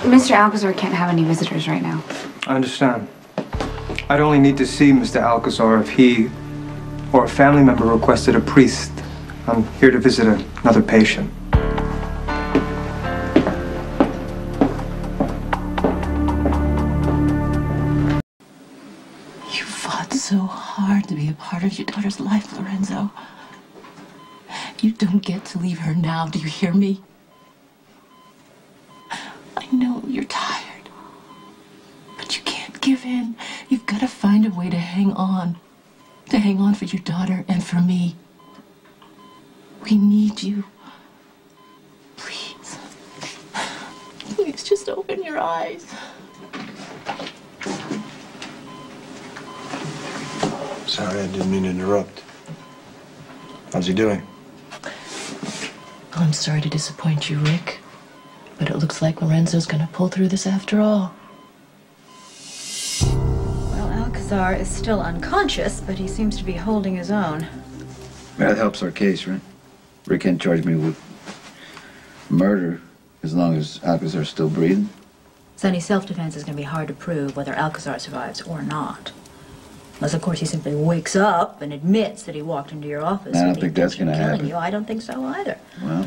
Mr. Alcazar can't have any visitors right now. I understand. I'd only need to see Mr. Alcazar if he or a family member requested a priest. I'm here to visit another patient. You fought so hard to be a part of your daughter's life, Lorenzo. You don't get to leave her now, do you hear me? I know you're tired, but you can't give in. You've got to find a way to hang on for your daughter and for me. We need you. Please. Please just open your eyes. Sorry, I didn't mean to interrupt. How's he doing? Well, I'm sorry to disappoint you, Rick, but it looks like Lorenzo's gonna pull through this after all. Well, Alcazar is still unconscious, but he seems to be holding his own. That helps our case, right? Rick can't charge me with murder as long as Alcazar's still breathing. Sonny's self-defense is going to be hard to prove whether Alcazar survives or not. Unless, of course, he simply wakes up and admits that he walked into your office. I don't think that's going to happen. You. I don't think so either. Well,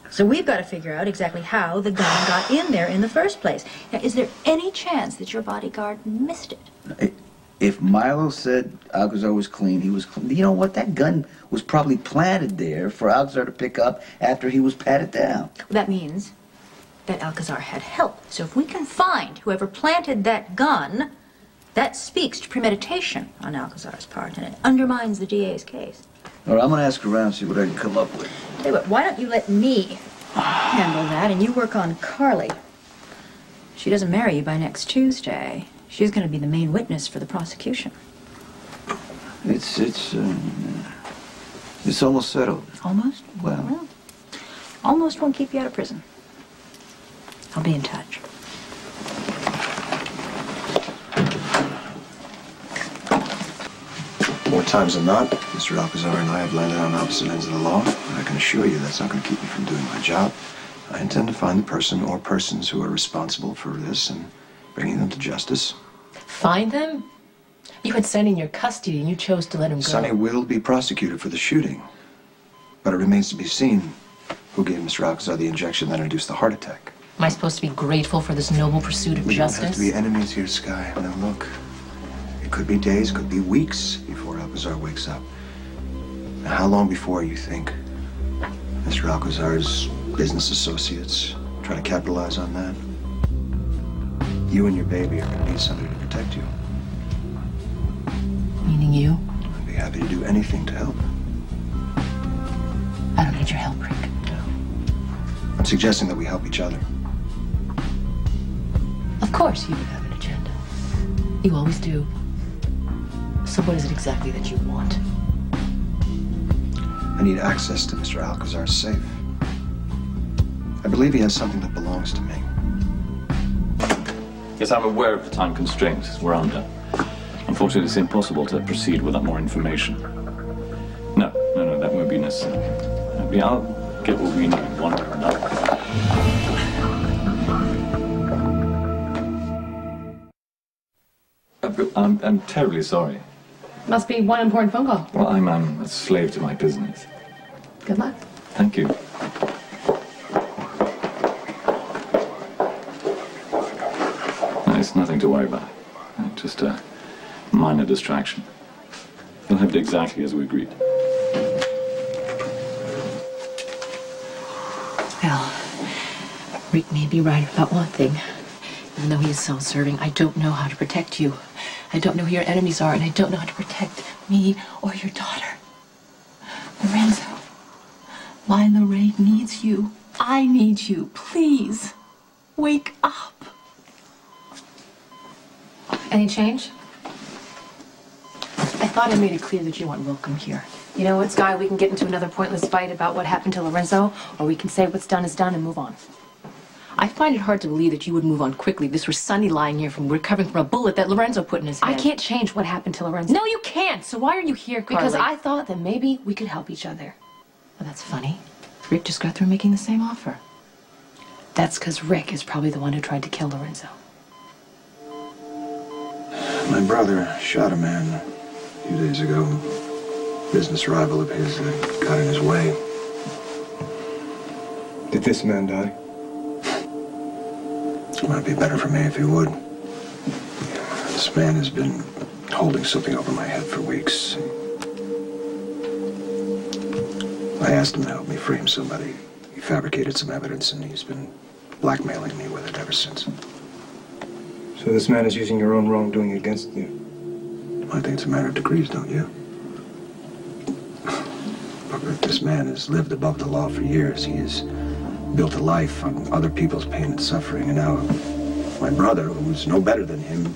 so we've got to figure out exactly how the gun got in there in the first place. Now, is there any chance that your bodyguard missed it? if Milo said Alcazar was clean, he was clean. You know what? That gun was probably planted there for Alcazar to pick up after he was patted down. That means that Alcazar had help. So if we can find whoever planted that gun, that speaks to premeditation on Alcazar's part, and it undermines the DA's case. All right, I'm going to ask around, see what I can come up with. Tell you what, why don't you let me handle that, and you work on Carly. She doesn't marry you by next Tuesday. She's going to be the main witness for the prosecution. It's almost settled. Almost? Well, almost won't keep you out of prison. I'll be in touch. More times than not, Mr. Alcazar and I have landed on opposite ends of the law, and I can assure you that's not going to keep me from doing my job. I intend to find the person or persons who are responsible for this and bringing them to justice. Find them? You had Sonny in your custody and you chose to let him go. Sonny will be prosecuted for the shooting, but it remains to be seen who gave Mr. Alcazar the injection that induced the heart attack. Am I supposed to be grateful for this noble pursuit of justice? We don't have to be enemies here, Sky. Now look, it could be days, could be weeks before Alcazar wakes up. Now, how long before you think Mr. Alcazar's business associates try to capitalize on that? You and your baby are going to need somebody to protect you. Meaning you? I'd be happy to do anything to help. I don't need your help, Rick. No. I'm suggesting that we help each other. Of course you would have an agenda. You always do. So what is it exactly that you want? I need access to Mr. Alcazar's safe. I believe he has something that belongs to me. Yes, I'm aware of the time constraints we're under. Unfortunately, it's impossible to proceed without more information. No, that won't be necessary. I'll get what we need, one way or another. I'm terribly sorry. Must be one important phone call. Well, I'm a slave to my business. Good luck. Thank you. It's nothing to worry about. Just a minor distraction. You'll have it exactly as we agreed. Well, Rick may be right about one thing. Even though he is self-serving, I don't know how to protect you. I don't know who your enemies are, and I don't know how to protect me or your daughter. Lorenzo, my Lorraine needs you. I need you. Please, wake up. Any change? I thought I made it clear that you weren't welcome here. You know what, Sky? We can get into another pointless fight about what happened to Lorenzo, or we can say what's done is done and move on. I find it hard to believe that you would move on quickly. This was Sonny lying here from recovering from a bullet that Lorenzo put in his head. I can't change what happened to Lorenzo. No, you can't. So why are you here, Carly? Because I thought that maybe we could help each other. Well, that's funny. Rick just got through making the same offer. That's because Rick is probably the one who tried to kill Lorenzo. My brother shot a man a few days ago. Business rival of his that got in his way. Did this man die? It might be better for me if he would. This man has been holding something over my head for weeks. I asked him to help me frame somebody. He fabricated some evidence and he's been blackmailing me with it ever since. So this man is using your own wrongdoing against you? I think it's a matter of degrees, don't you? But this man has lived above the law for years. He has built a life on other people's pain and suffering, and now my brother, who's no better than him,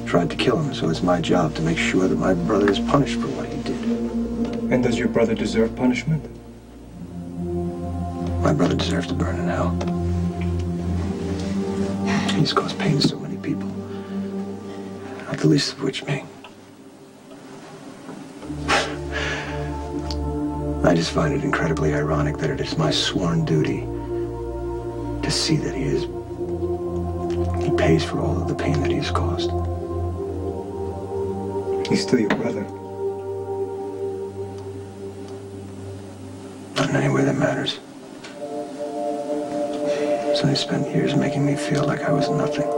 tried to kill him. So it's my job to make sure that my brother is punished for what he did. And does your brother deserve punishment? My brother deserves to burn in hell. He's caused pain to so many people, not the least of which me. I just find it incredibly ironic that it is my sworn duty to see that he pays for all of the pain that he's caused. He's still your brother. Not in any way that matters. So he spent years making me feel like I was nothing.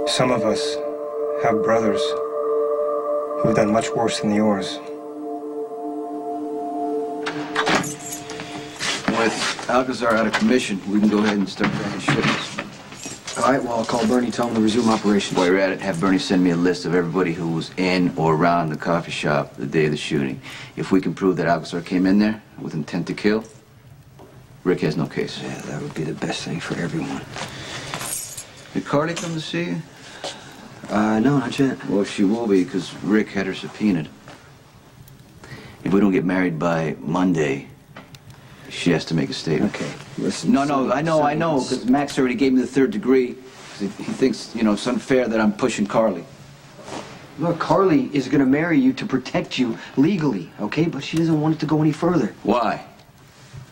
Some of us have brothers who've done much worse than yours. With Alcazar out of commission, we can go ahead and start paying shipments. All right, well, I'll call Bernie, tell him to resume operations. While you're at it, have Bernie send me a list of everybody who was in or around the coffee shop the day of the shooting. If we can prove that Alcazar came in there with intent to kill, Rick has no case. Yeah, that would be the best thing for everyone. Did Carly come to see you? No, not yet. Well, she will be, because Rick had her subpoenaed. If we don't get married by Monday, she has to make a statement. Okay, listen. No, I know, because Max already gave me the third degree. He thinks, you know, it's unfair that I'm pushing Carly. Look, Carly is going to marry you to protect you legally, okay? But she doesn't want it to go any further. Why?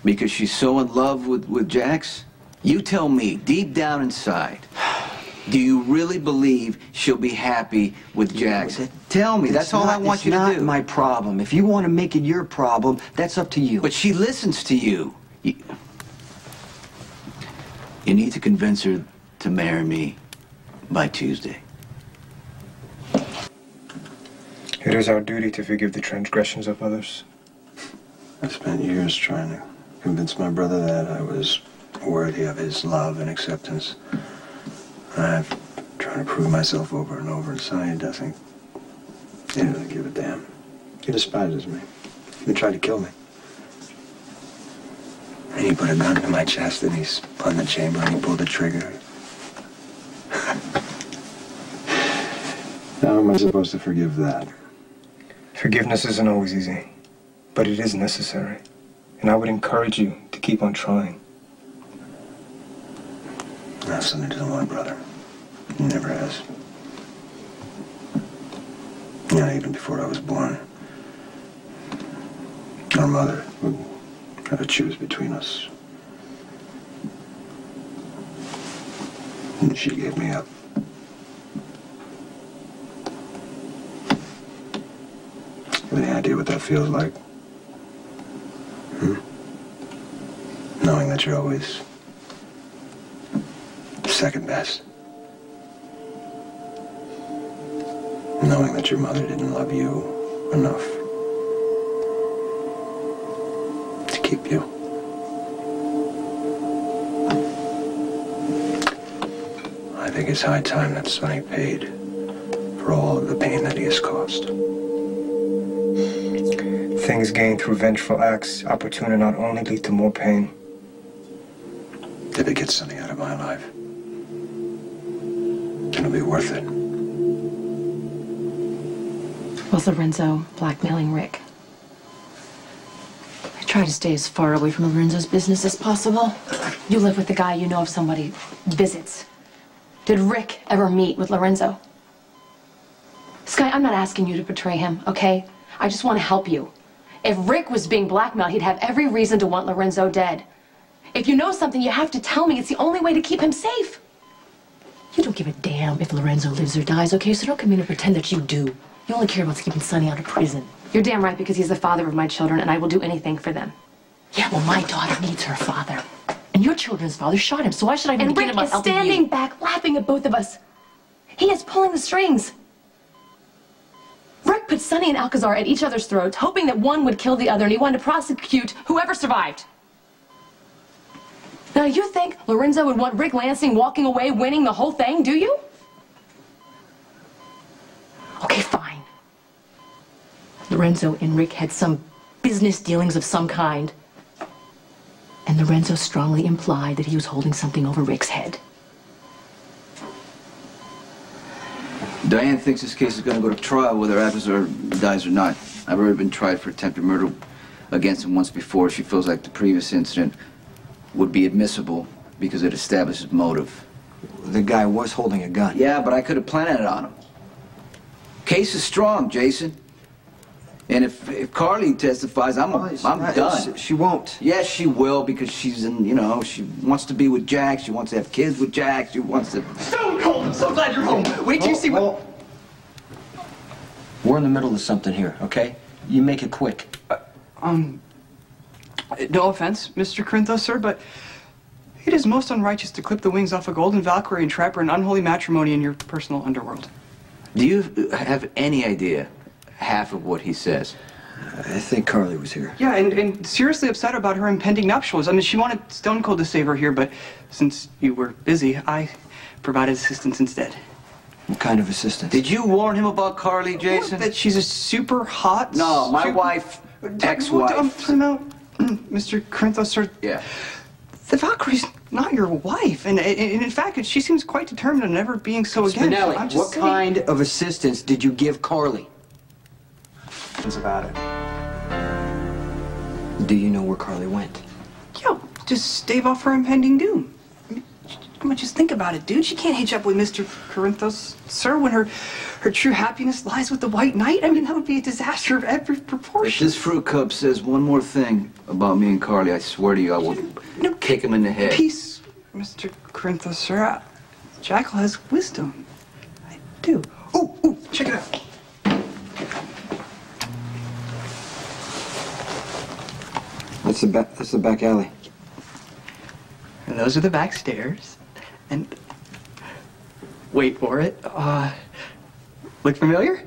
Because she's so in love with Jax? You tell me, deep down inside, do you really believe she'll be happy with Jax? Tell me, that's all I want you to do. It's not my problem. If you want to make it your problem, that's up to you. But she listens to you. You need to convince her to marry me by Tuesday. It is our duty to forgive the transgressions of others. I spent years trying to convince my brother that I was worthy of his love and acceptance. I've tried to prove myself over and over inside. Doesn't. He doesn't give a damn. He despises me. He tried to kill me. And he put a gun to my chest and he spun the chamber and he pulled the trigger. How am I supposed to forgive that? Forgiveness isn't always easy, but it is necessary. And I would encourage you to keep on trying. That's something to my brother. He never has. Not even before I was born. Our mother would have to choose between us. And she gave me up. Have any idea what that feels like? Knowing that you're always second best. Knowing that your mother didn't love you enough to keep you. I think it's high time that Sonny paid for all of the pain that he has caused. Things gained through vengeful acts, opportune and not only, lead to more pain. If it gets something out of my life, it'll be worth it. Was Lorenzo blackmailing Rick? I try to stay as far away from Lorenzo's business as possible. You live with the guy, you know if somebody visits. Did Rick ever meet with Lorenzo? Sky, I'm not asking you to betray him, okay? I just want to help you. If Rick was being blackmailed, he'd have every reason to want Lorenzo dead. If you know something, you have to tell me. It's the only way to keep him safe. You don't give a damn if Lorenzo lives or dies, okay? So don't come in and pretend that you do. You only care about keeping Sonny out of prison. You're damn right, because he's the father of my children, and I will do anything for them. Yeah, well, my daughter needs her father. And your children's father shot him, so why should I And begin Rick about is helping standing you? back, laughing at both of us. He is pulling the strings. Rick put Sonny and Alcazar at each other's throats, hoping that one would kill the other, and he wanted to prosecute whoever survived. Now, you think Lorenzo would want Rick Lansing walking away, winning the whole thing, do you? Okay, fine. Lorenzo and Rick had some business dealings of some kind. And Lorenzo strongly implied that he was holding something over Rick's head. Diane thinks this case is going to go to trial whether Alcazar dies or not. I've already been tried for attempted murder against him once before. She feels like the previous incident would be admissible because it establishes motive. The guy was holding a gun. Yeah, but I could have planted it on him. Case is strong, Jason. And if Carly testifies, I'm done. She won't. Yes, she will, because she's in, you know, she wants to be with Jack. She wants to have kids with Jack. She wants to... Stone Cold! I'm so glad you're home. Wait till you see what... We're in the middle of something here, okay? You make it quick. No offense, Mr. Corintho, sir, but it is most unrighteous to clip the wings off a golden Valkyrie and trap her in unholy matrimony in your personal underworld. Do you have any idea half of what he says? I think Carly was here. Yeah, and seriously upset about her impending nuptials. I mean, she wanted Stone Cold to save her here, but since you were busy, I provided assistance instead. What kind of assistance? Did you warn him about Carly, Jason? That she's a super hot... No, my wife, ex-wife. Mr. Corintho, sir. Yeah. The Valkyrie's not your wife, and in fact, she seems quite determined on never being so again. Spinelli, I'm just what saying. kind of assistance did you give Carly? It's about it. Do you know where Carly went? Yo, just stave off her impending doom. I mean, come on, just think about it, dude. She can't hitch up with Mr. Corinthos, sir, when her true happiness lies with the White Knight. I mean, that would be a disaster of every If proportion. this fruit cup says one more thing about me and Carly, I swear to you, I will kick him in the head. Peace, Mr. Corinthos, sir. Jackal has wisdom. I do. Ooh, check it out. That's the back alley. And those are the back stairs. And wait for it. Look familiar?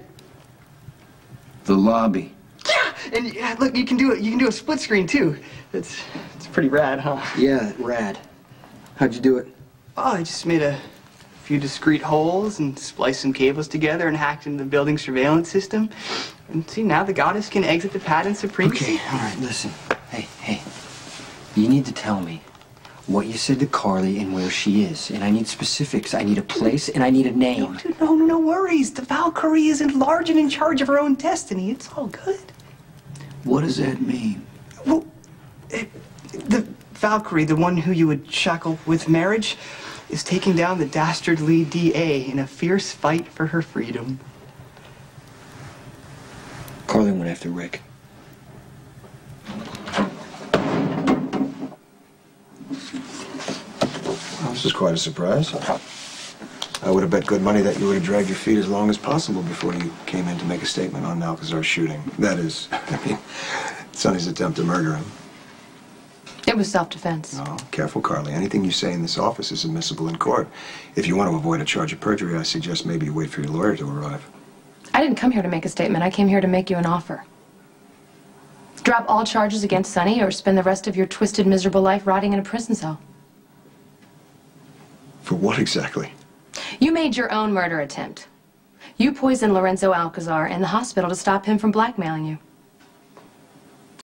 The lobby. Yeah, and yeah, look, you can do it. You can do a split screen too. It's pretty rad, huh? Yeah, rad. How'd you do it? Oh, I just made a few discrete holes and spliced some cables together and hacked into the building surveillance system. And see, now the goddess can exit the patent supremacy. Okay, all right, listen. Hey. You need to tell me what you said to Carly and where she is. And I need specifics. I need a place and I need a name. Dude, no worries. The Valkyrie is large and in charge of her own destiny. It's all good. What does that mean? Well, the Valkyrie, the one who you would shackle with marriage, is taking down the dastardly DA in a fierce fight for her freedom. Carly went after Rick. Well, this is quite a surprise. I would have bet good money that you would have dragged your feet as long as possible before you came in to make a statement on Alcazar's shooting. That is, I mean, Sonny's attempt to murder him. It was self-defense. No, careful, Carly. Anything you say in this office is admissible in court. If you want to avoid a charge of perjury, I suggest maybe you wait for your lawyer to arrive. I didn't come here to make a statement. I came here to make you an offer. Drop all charges against Sonny or spend the rest of your twisted, miserable life rotting in a prison cell. For what exactly? You made your own murder attempt. You poisoned Lorenzo Alcazar in the hospital to stop him from blackmailing you.